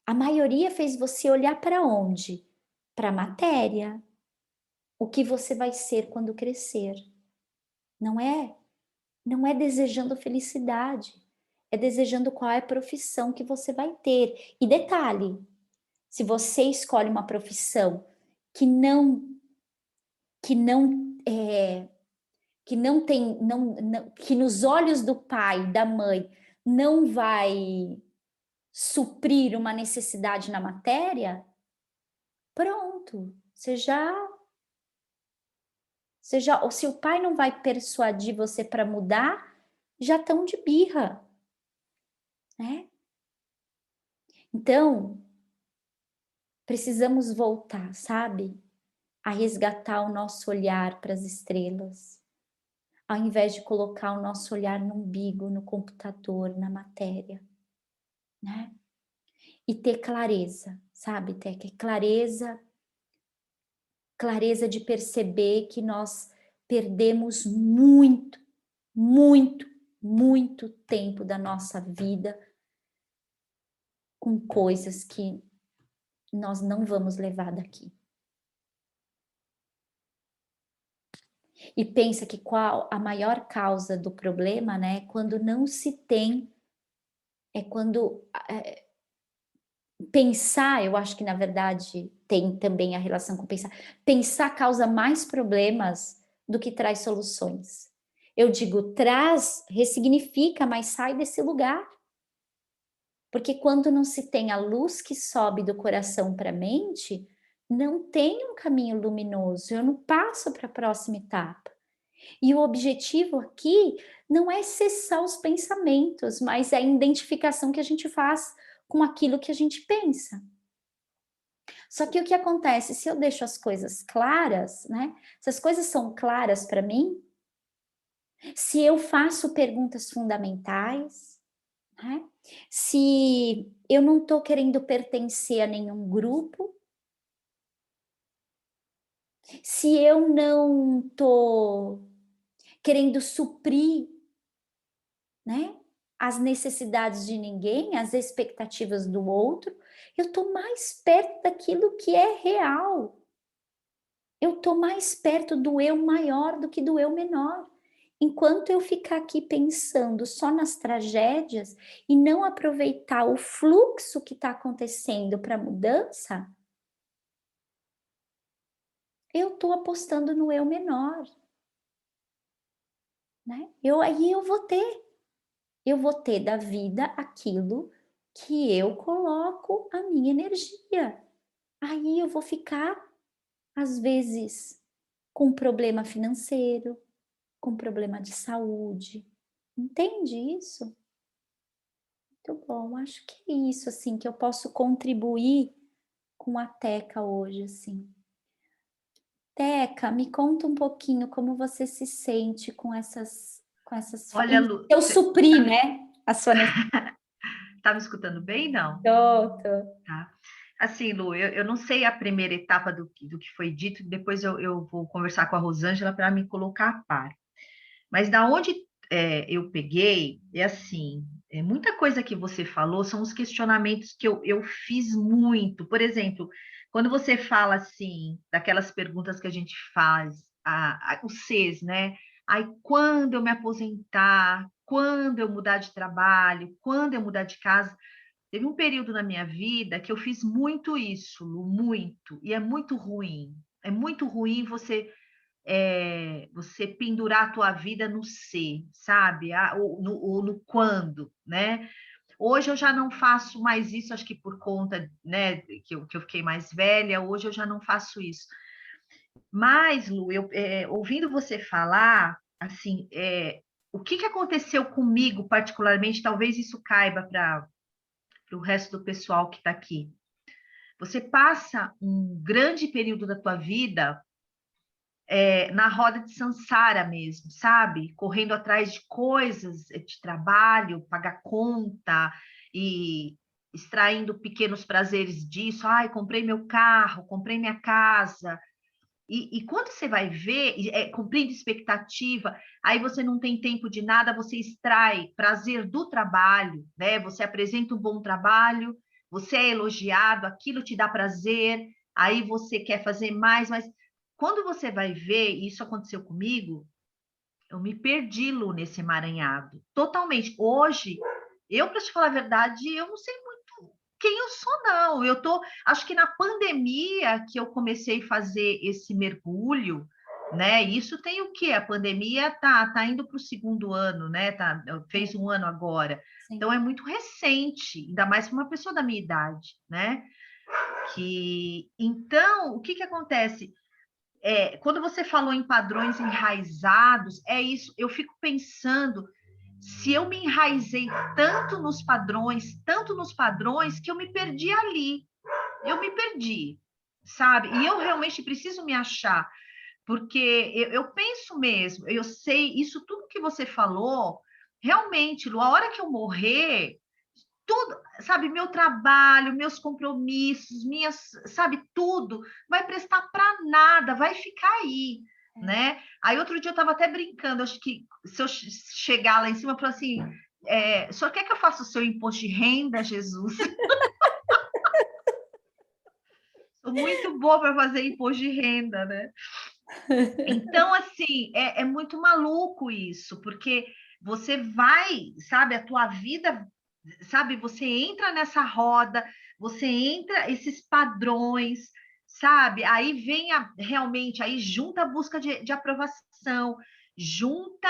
A maioria fez você olhar para onde? Para a matéria. O que você vai ser quando crescer. Não é? Não é desejando felicidade. É desejando qual é a profissão que você vai ter. E detalhe, se você escolhe uma profissão que não tem, que nos olhos do pai, da mãe, não vai suprir uma necessidade na matéria, pronto, ou se o pai não vai persuadir você para mudar, já estão de birra, né? Então, precisamos voltar, sabe? A resgatar o nosso olhar para as estrelas, ao invés de colocar o nosso olhar no umbigo, no computador, na matéria, né? E ter clareza, sabe, ter clareza de perceber que nós perdemos muito, muito, muito tempo da nossa vida com coisas que nós não vamos levar daqui. E pensa que qual a maior causa do problema, né? Quando não se tem, quando pensar, eu acho que na verdade tem também a relação com pensar. Pensar causa mais problemas do que traz soluções. Eu digo, ressignifica, mas sai desse lugar. Porque quando não se tem a luz que sobe do coração para a mente, não tem um caminho luminoso, eu não passo para a próxima etapa. E o objetivo aqui não é cessar os pensamentos, mas é a identificação que a gente faz com aquilo que a gente pensa. Só que o que acontece, se eu deixo as coisas claras, né? Se as coisas são claras para mim, se eu faço perguntas fundamentais, né? Se eu não estou querendo pertencer a nenhum grupo, se eu não estou querendo suprir, né, as necessidades de ninguém, as expectativas do outro, eu estou mais perto daquilo que é real. Eu estou mais perto do eu maior do que do eu menor. Enquanto eu ficar aqui pensando só nas tragédias e não aproveitar o fluxo que está acontecendo para a mudança, eu estou apostando no eu menor. Né? Aí eu vou ter da vida aquilo que eu coloco a minha energia. Aí eu vou ficar, às vezes, com problema financeiro, com problema de saúde. Entende isso? Muito bom, acho que é isso, assim, que eu posso contribuir com a Teca hoje, assim. Teca, me conta um pouquinho como você se sente com essas Olha, Lu, eu supri, né, a sua necessidade. tá me escutando bem, não? Tô. Tá. Assim, Lu, eu não sei a primeira etapa do que foi dito, depois eu vou conversar com a Rosângela para me colocar a par. Mas da onde eu peguei, é assim, muita coisa que você falou são os questionamentos que eu fiz muito. Por exemplo, quando você fala assim, daquelas perguntas que a gente faz, os Cs, né? Aí, quando eu me aposentar, quando eu mudar de trabalho, quando eu mudar de casa, teve um período na minha vida que eu fiz muito isso, Lu, muito, e é muito ruim. É muito ruim você pendurar a tua vida no ser, sabe? Ou no quando, né? Hoje eu já não faço mais isso, acho que por conta, né, que eu fiquei mais velha, hoje eu já não faço isso. Mas, Lu, ouvindo você falar, assim, o que aconteceu comigo particularmente, talvez isso caiba para o resto do pessoal que está aqui. Você passa um grande período da tua vida na roda de samsara mesmo, sabe? Correndo atrás de coisas de trabalho, pagar conta e extraindo pequenos prazeres disso. Ai, comprei meu carro, comprei minha casa. E quando você vai ver, cumprindo expectativa, aí você não tem tempo de nada, você extrai prazer do trabalho, né? Você apresenta um bom trabalho, você é elogiado, aquilo te dá prazer, aí você quer fazer mais, mas quando você vai ver, e isso aconteceu comigo, eu me perdi, Lu, nesse emaranhado, totalmente. Hoje, para te falar a verdade, eu não sei muito quem eu sou, não. Acho que na pandemia que eu comecei a fazer esse mergulho, né? Isso tem o quê? A pandemia tá indo para o segundo ano, né? Fez um ano agora. Sim. Então é muito recente, ainda mais para uma pessoa da minha idade, né? Então, o que acontece? Quando você falou em padrões enraizados, é isso. Eu fico pensando se eu me enraizei tanto nos padrões, que eu me perdi ali. Eu me perdi, sabe? E eu realmente preciso me achar, porque eu penso mesmo, eu sei, isso tudo que você falou, realmente, Lu, a hora que eu morrer, tudo, sabe, meu trabalho, meus compromissos, sabe, tudo vai prestar para nada, vai ficar aí, né? Aí outro dia eu estava até brincando, acho que se eu chegar lá em cima, eu falo assim, o senhor quer que eu faça o seu imposto de renda, Jesus? Sou muito boa para fazer imposto de renda, né? Então, assim, é muito maluco isso, porque você vai, sabe, a tua vida, sabe, você entra nessa roda, você entra esses padrões, sabe? Aí vem realmente, aí junta a busca de aprovação, junta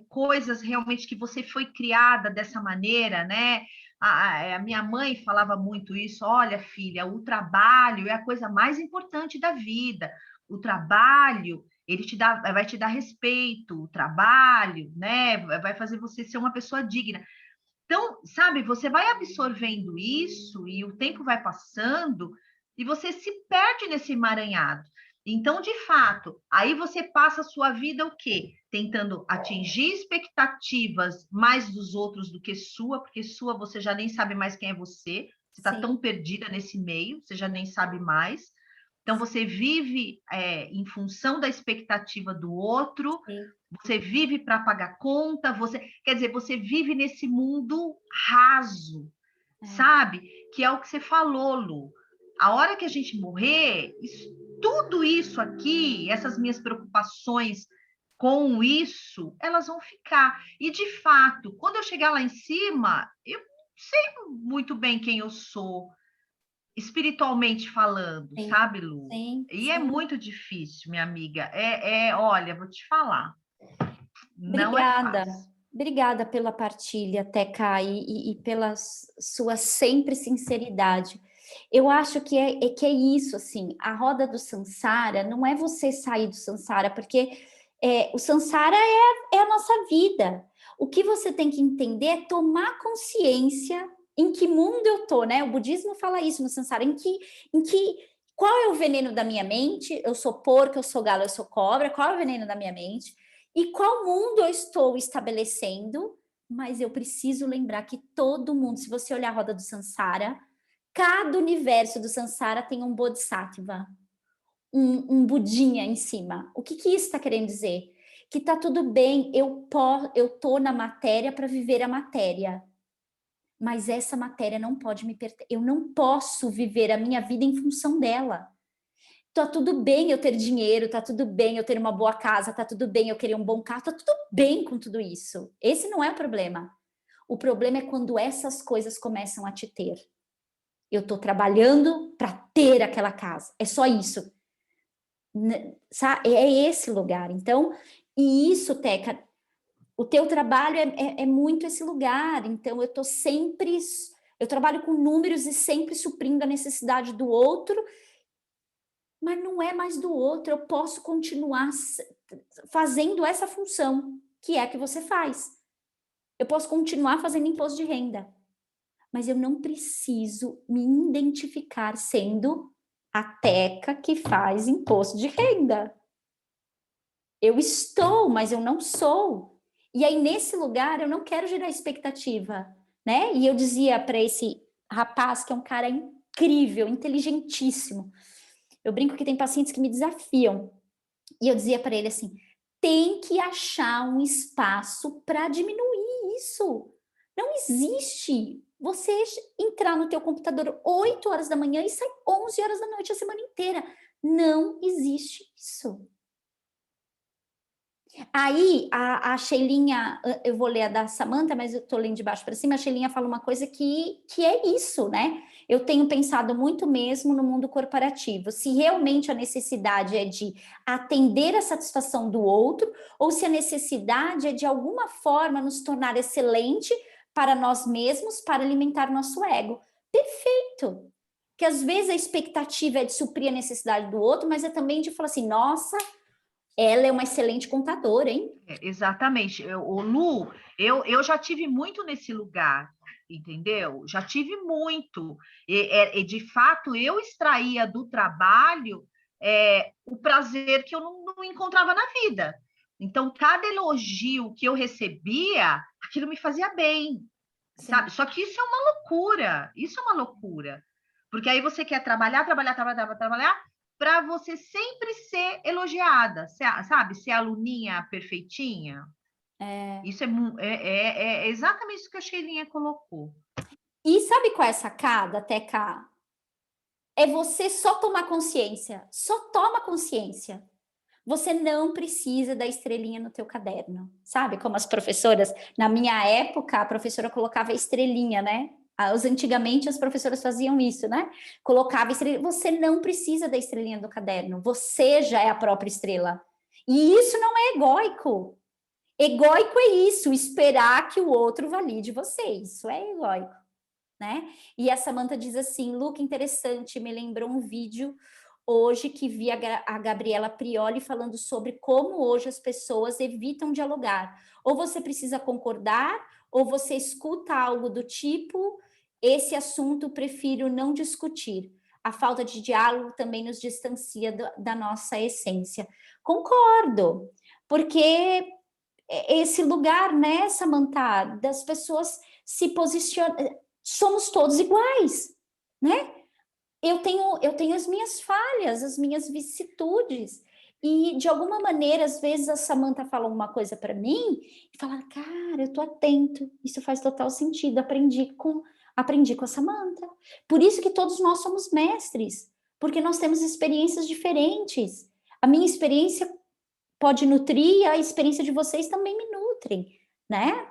coisas realmente que você foi criada dessa maneira, né? A minha mãe falava muito isso, olha, filha, o trabalho é a coisa mais importante da vida. O trabalho, vai te dar respeito, o trabalho, né? Vai fazer você ser uma pessoa digna. Então, sabe, você vai absorvendo isso e o tempo vai passando e você se perde nesse emaranhado. Então, de fato, aí você passa a sua vida o quê? Tentando atingir expectativas mais dos outros do que sua, porque sua você já nem sabe mais quem é você. Você está tão perdida nesse meio, você já nem sabe mais. Então, você vive em função da expectativa do outro, sim. Você vive para pagar conta, quer dizer, você vive nesse mundo raso, sabe? Que é o que você falou, Lu. A hora que a gente morrer, tudo isso aqui, essas minhas preocupações com isso, elas vão ficar. E, de fato, quando eu chegar lá em cima, eu sei muito bem quem eu sou, espiritualmente falando, sim, sabe, Lu? Sim, e é muito difícil, minha amiga. Olha, vou te falar. Não é fácil. Obrigada pela partilha, Teca, e pela sua sempre sinceridade. Eu acho que é isso, assim, a roda do Sansara não é você sair do Sansara, porque o Sansara é a nossa vida. O que você tem que entender é tomar consciência em que mundo eu tô, né? O budismo fala isso no Sansara, qual é o veneno da minha mente? Eu sou porco, eu sou galo, eu sou cobra, qual é o veneno da minha mente? E qual mundo eu estou estabelecendo? Mas eu preciso lembrar que todo mundo, se você olhar a roda do Sansara, cada universo do Sansara tem um Bodhisattva, um budinha em cima. O que isso está querendo dizer? Que tá tudo bem, eu tô na matéria para viver a matéria. Mas essa matéria não pode me pertencer. Eu não posso viver a minha vida em função dela. Tá tudo bem eu ter dinheiro, tá tudo bem eu ter uma boa casa, tá tudo bem eu querer um bom carro, tá tudo bem com tudo isso. Esse não é o problema. O problema é quando essas coisas começam a te ter. Eu tô trabalhando para ter aquela casa. É só isso. É esse lugar. Então, e isso, Teca, o teu trabalho é muito esse lugar. Então, eu trabalho com números e sempre suprindo a necessidade do outro. mas não é mais do outro, eu posso continuar fazendo essa função, que é a que você faz. Eu posso continuar fazendo imposto de renda, mas eu não preciso me identificar sendo a Teca que faz imposto de renda. Eu estou, mas eu não sou. E aí, nesse lugar, eu não quero gerar expectativa, né? E eu dizia para esse rapaz, que é um cara incrível, inteligentíssimo, eu brinco que tem pacientes que me desafiam, e eu dizia para ele assim, tem que achar um espaço para diminuir isso. Não existe você entrar no teu computador 8 horas da manhã e sair 11 horas da noite a semana inteira. Não existe isso. Aí, a Sheilinha, eu vou ler a da Samantha, mas eu estou lendo de baixo para cima, a Sheilinha fala uma coisa que é isso, né? Eu tenho pensado muito mesmo no mundo corporativo, se realmente a necessidade é de atender a satisfação do outro, ou se a necessidade é de alguma forma nos tornar excelente para nós mesmos, para alimentar nosso ego. Perfeito! Que às vezes a expectativa é de suprir a necessidade do outro, mas é também de falar assim, nossa, ela é uma excelente contadora, hein? Exatamente. O Lu, eu já tive muito nesse lugar, entendeu? Já tive muito. E de fato, eu extraía do trabalho o prazer que eu não encontrava na vida. Então, cada elogio que eu recebia, aquilo me fazia bem, sabe? Só que isso é uma loucura. Isso é uma loucura. Porque aí você quer trabalhar, trabalhar, trabalhar, trabalhar, para você sempre ser elogiada, sabe? Ser a aluninha perfeitinha. Isso é exatamente isso que a Sheilinha colocou. E sabe qual é a sacada, Teca? É você só tomar consciência. Só toma consciência. Você não precisa da estrelinha no teu caderno. Sabe como as professoras, na minha época, a professora colocava a estrelinha, né? Antigamente as professoras faziam isso, né? Colocava estrelinha. Você não precisa da estrelinha do caderno. Você já é a própria estrela. E isso não é egóico. Egóico é isso, esperar que o outro valide você. Isso é egóico, né? E a Samantha diz assim, Lu, que interessante, me lembrou um vídeo hoje que vi a Gabriela Prioli falando sobre como hoje as pessoas evitam dialogar. Ou você precisa concordar, ou você escuta algo do tipo, esse assunto prefiro não discutir. A falta de diálogo também nos distancia da nossa essência. Concordo, porque esse lugar, né, Samantha, das pessoas se posicionam, somos todos iguais, né? Eu tenho as minhas falhas, as minhas vicissitudes, e de alguma maneira, às vezes a Samantha fala uma coisa para mim e fala, cara, eu tô atento, isso faz total sentido, aprendi com a Samantha. Por isso que todos nós somos mestres, porque nós temos experiências diferentes. A minha experiência pode nutrir, a experiência de vocês também me nutrem, né?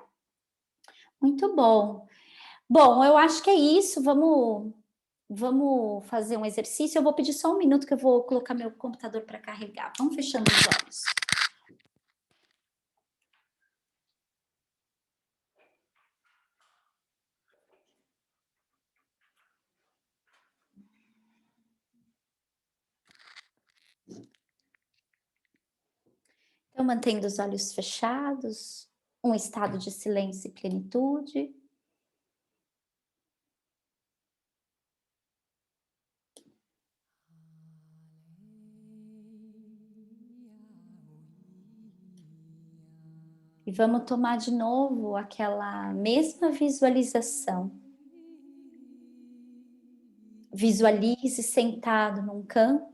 Muito bom. Bom, eu acho que é isso. Vamos fazer um exercício. Eu vou pedir só um minuto que eu vou colocar meu computador para carregar. Vamos fechando os olhos. Então, mantendo os olhos fechados, um estado de silêncio e plenitude. E vamos tomar de novo aquela mesma visualização. Visualize sentado num campo.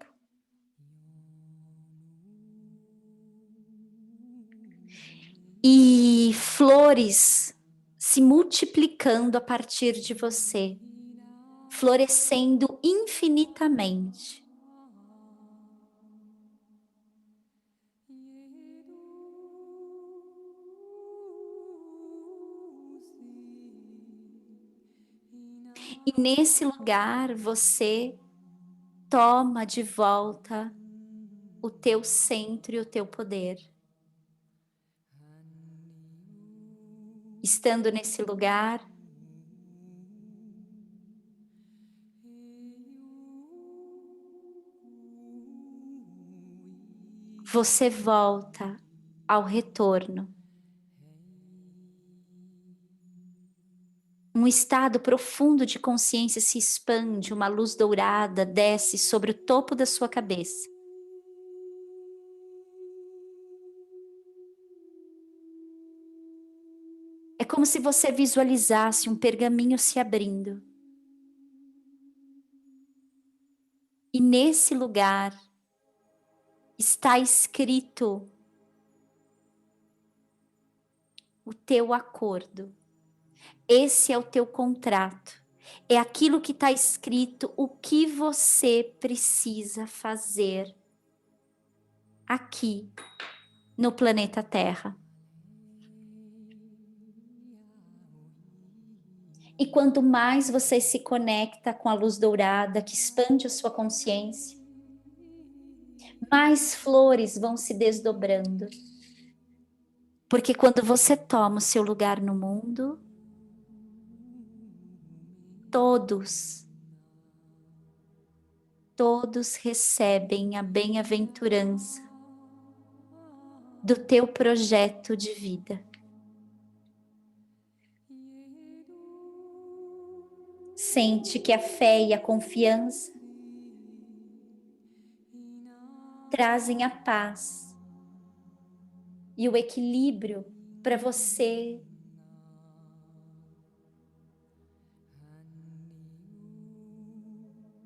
E flores se multiplicando a partir de você, florescendo infinitamente. E nesse lugar você toma de volta o teu centro e o teu poder. Estando nesse lugar, você volta ao retorno. Um estado profundo de consciência se expande, uma luz dourada desce sobre o topo da sua cabeça. É como se você visualizasse um pergaminho se abrindo. E nesse lugar está escrito o teu acordo. Esse é o teu contrato. É aquilo que está escrito, o que você precisa fazer aqui no planeta Terra. E quanto mais você se conecta com a luz dourada que expande a sua consciência, mais flores vão se desdobrando. Porque quando você toma o seu lugar no mundo, todos recebem a bem-aventurança do teu projeto de vida. Sente que a fé e a confiança trazem a paz e o equilíbrio para você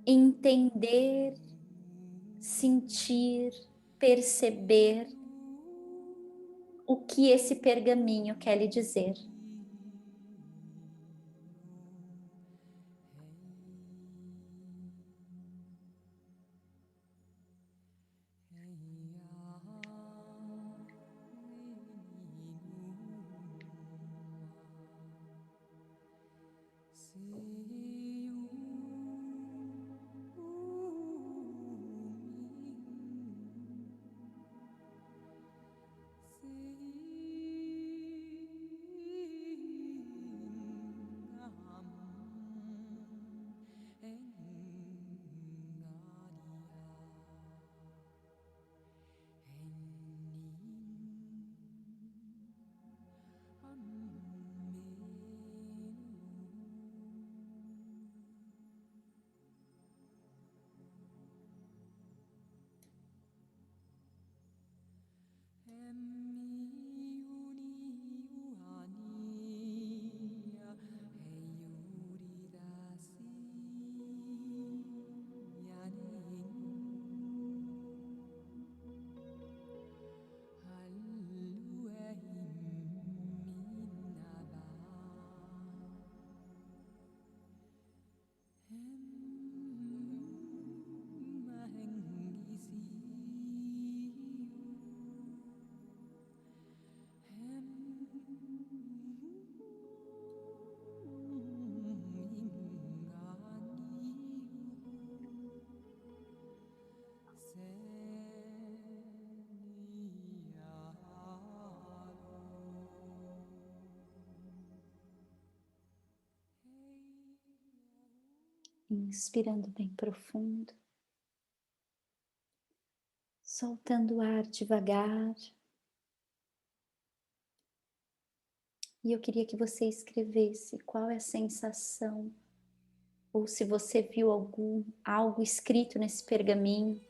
entender, sentir, perceber o que esse pergaminho quer lhe dizer. Inspirando bem profundo, soltando o ar devagar. E eu queria que você escrevesse qual é a sensação, ou se você viu algo escrito nesse pergaminho,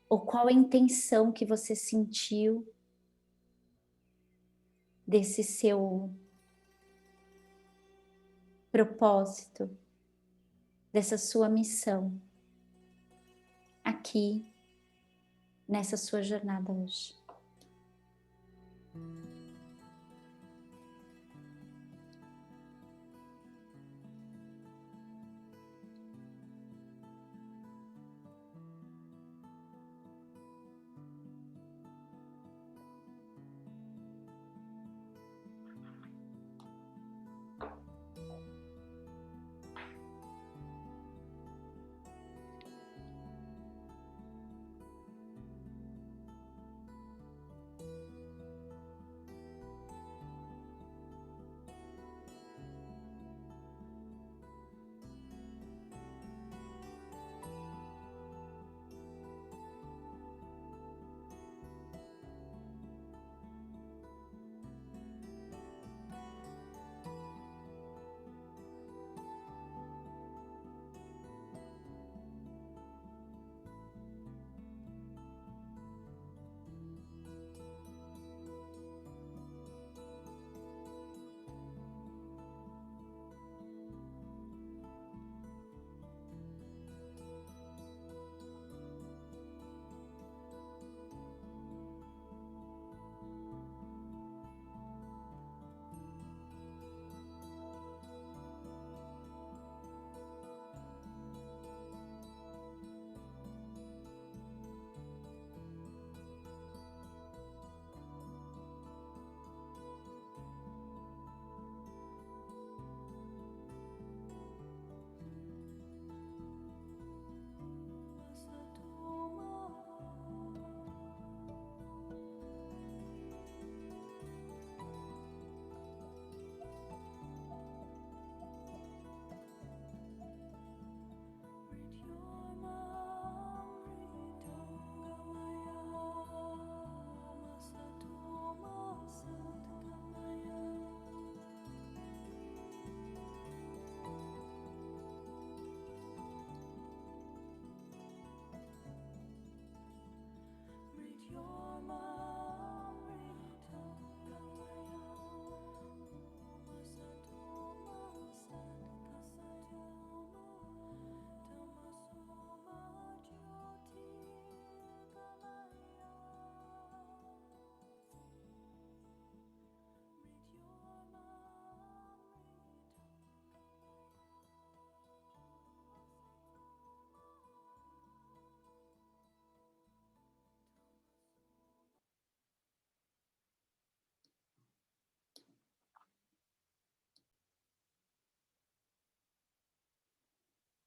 ou qual a intenção que você sentiu desse seu propósito, dessa sua missão aqui nessa sua jornada hoje.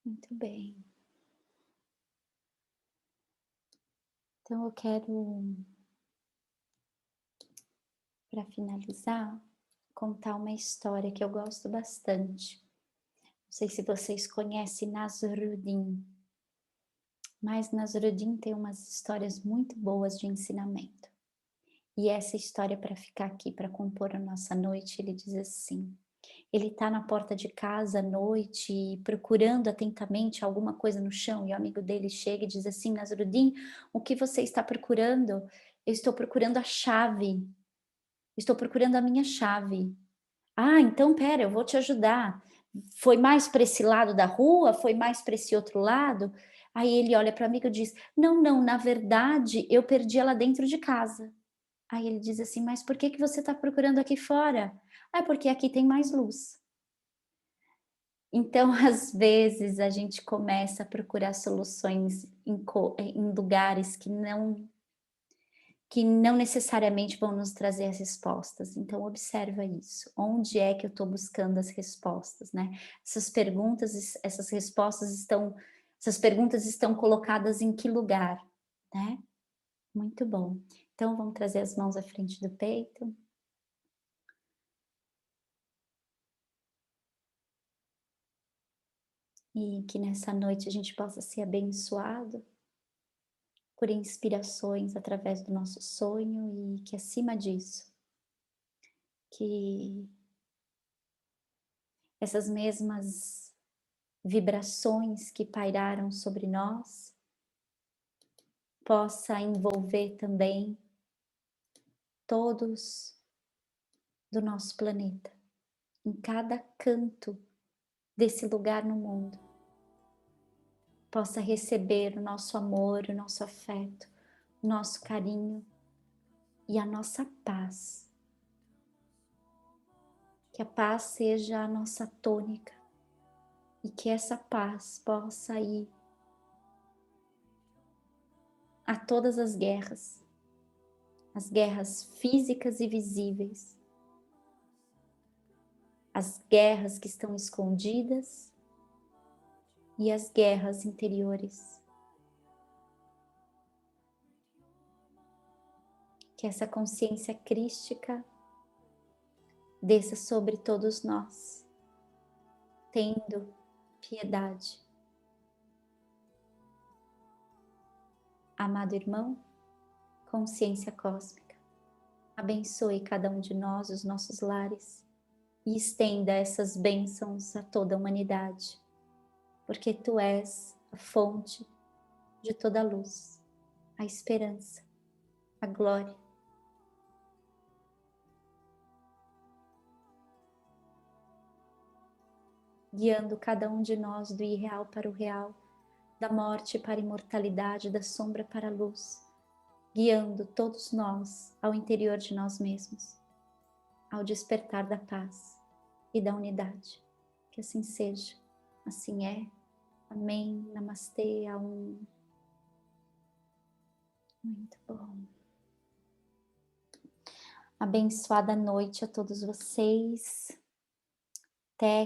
Muito bem. Então eu quero, para finalizar, contar uma história que eu gosto bastante. Não sei se vocês conhecem Nasruddin, mas Nasruddin tem umas histórias muito boas de ensinamento. E essa história, para ficar aqui, para compor a nossa noite, ele diz assim: ele está na porta de casa à noite, procurando atentamente alguma coisa no chão, e o amigo dele chega e diz assim: Nasruddin, o que você está procurando? Eu estou procurando a chave, estou procurando a minha chave. Ah, então pera, eu vou te ajudar. Foi mais para esse lado da rua? Foi mais para esse outro lado? Aí ele olha para o amigo e diz: não, não, na verdade eu perdi ela dentro de casa. Aí ele diz assim: mas por que que você está procurando aqui fora? Ah, porque aqui tem mais luz. Então, às vezes, a gente começa a procurar soluções em lugares que não necessariamente vão nos trazer as respostas. Então, observa isso. Onde é que eu estou buscando as respostas, né? Essas perguntas, essas perguntas estão colocadas em que lugar, né? Muito bom. Então, vamos trazer as mãos à frente do peito. E que nessa noite a gente possa ser abençoado por inspirações através do nosso sonho e que acima disso, que essas mesmas vibrações que pairaram sobre nós possa envolver também todos do nosso planeta, em cada canto desse lugar no mundo, possa receber o nosso amor, o nosso afeto, o nosso carinho e a nossa paz. Que a paz seja a nossa tônica e que essa paz possa ir a todas as guerras físicas e visíveis, as guerras que estão escondidas e as guerras interiores. Que essa consciência crística desça sobre todos nós, tendo piedade. Amado irmão, consciência cósmica, abençoe cada um de nós, os nossos lares, e estenda essas bênçãos a toda a humanidade, porque Tu és a fonte de toda a luz, a esperança, a glória. Guiando cada um de nós do irreal para o real, da morte para a imortalidade, da sombra para a luz, guiando todos nós ao interior de nós mesmos, ao despertar da paz e da unidade. Que assim seja, assim é. Amém. Namastê, Aum. Muito bom. Abençoada noite a todos vocês. Até